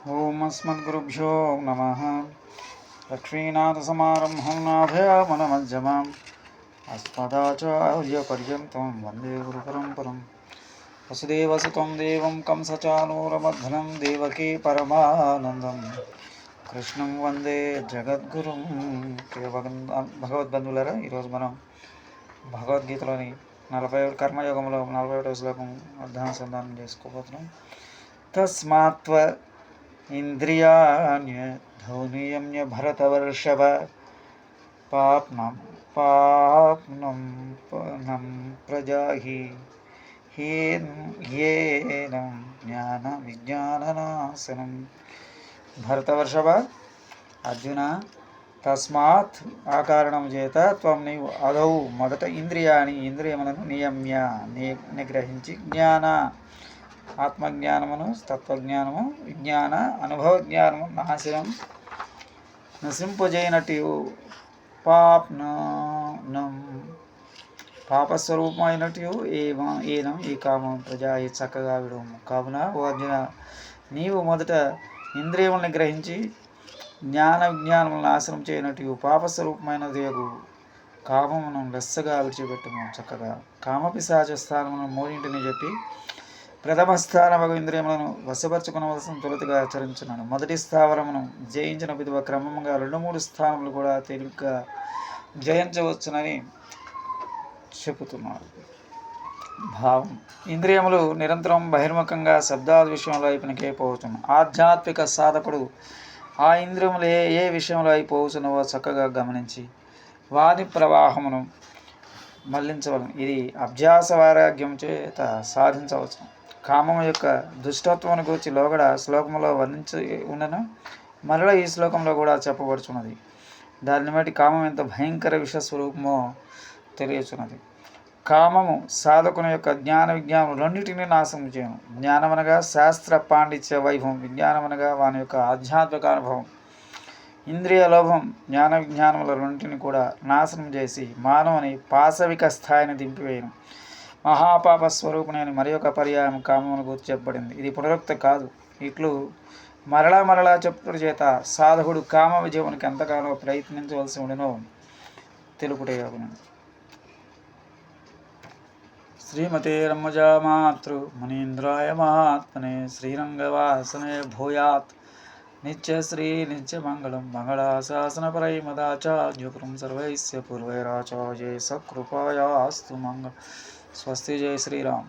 ఓం అస్మద్గురుభ్యో నమః. లక్ష్మీనాథసమారంభం నాభయామనమధ్యమాం అస్మదాచార్యపర్యంతం వందే గురుపరంపరం. వసుదేవసుతం దేవం కంసచానూరమర్దనం దేవకీ పరమానందం కృష్ణం వందే జగద్గురుం. భగవద్బంధువులారా, ఈరోజు మనం భగవద్గీతలోని 40 కర్మయోగంలో 41వ శ్లోకం అర్థానుసంధానం చేసుకోబోతున్నాం. తస్మాత్వ ఇంద్రియాణ్యధౌనియమ్య భరతవర్షభ పాప్నం పాప్నం పనం ప్రజాహి హేనం జ్ఞాన విజ్ఞాననాశనం. భరతవర్షభ, అర్జున, తస్మాత్ ఆ కారణం చేత త్వం నీవు అదౌ మొదట ఇంద్రియములను నియమ్య నిగ్రహించి జ్ఞాన ఆత్మజ్ఞానమును తత్వజ్ఞానము విజ్ఞాన అనుభవ జ్ఞానము నశింపజేయనట్టు పాపస్వరూపమైనట్టు ఏనం ఈ కామం ప్రజా చక్కగా విడము. కావున ఓ అర్జున, నీవు మొదట ఇంద్రియములను నిగ్రహించి జ్ఞాన విజ్ఞానములను నాశనం చేయనట్టు పాపస్వరూపమైనది కామమును లెస్సగా విడిచిపెట్టము. చక్కగా కామపిశాచ స్థానమును మూడింటిని చెప్పి ప్రథమ స్థానమగు ఇంద్రియములను వశపరచుకునవలసిన తొలుతగా ఆచరించున్నాను. మొదటి స్థావరమును జయించిన విధవ క్రమంగా 2-3 స్థానములు కూడా తేలిగ్గా జయించవచ్చునని చెబుతున్నారు. భావం: ఇంద్రియములు నిరంతరం బహిర్ముఖంగా శబ్దాల విషయంలో అయిపోయినకే పోవచ్చును. ఆధ్యాత్మిక సాధకుడు ఆ ఇంద్రియములు ఏ విషయంలో అయిపోవచ్చునవో చక్కగా గమనించి వాని ప్రవాహమును మళ్లించవలను. ఇది అభ్యాస వైరాగ్యం చేత సాధించవచ్చు. కామము యొక్క దుష్టత్వాన్ని గురించి లోగడ శ్లోకంలో వర్ణించి ఉండను, మరలా ఈ శ్లోకంలో కూడా చెప్పబడుచున్నది. దానిని బట్టి కామం ఎంత భయంకర విషస్వరూపమో తెలియచున్నది. కామము సాధకుని యొక్క జ్ఞాన విజ్ఞానం రెండింటినీ నాశనం చేయను. జ్ఞానమనగా శాస్త్ర పాండిత్య వైభవం, విజ్ఞానమనగా వాని యొక్క ఆధ్యాత్మిక అనుభవం. ఇంద్రియ లోభం జ్ఞాన విజ్ఞానముల రెండింటిని కూడా నాశనం చేసి మానవుని పాశవిక స్థాయిని దింపివేయను. మహాపాప స్వరూపుని మరి ఒక పర్యాయం కామమును గురించి చెప్పబడింది. ఇది పునరుక్త కాదు. ఇట్లు మరలా చెప్పుట చేత సాధకుడు కామ విజయమునికి ఎంతగానో ప్రయత్నించవలసి ఉండెనో తెలుపుటయాగును. శ్రీమతే రమ్మజామాతృ మునీంద్రాయ మహాత్మనే శ్రీరంగవాసనే భూయాత్ నిత్యశ్రీ నిత్యమంగళం మంగళాశాసనపరై మదాచార్యపురం సర్వైస్య పూర్వైరాచార్యై సకృపాయాస్తు మంగళ. స్వస్తి. జై శ్రీరామ్.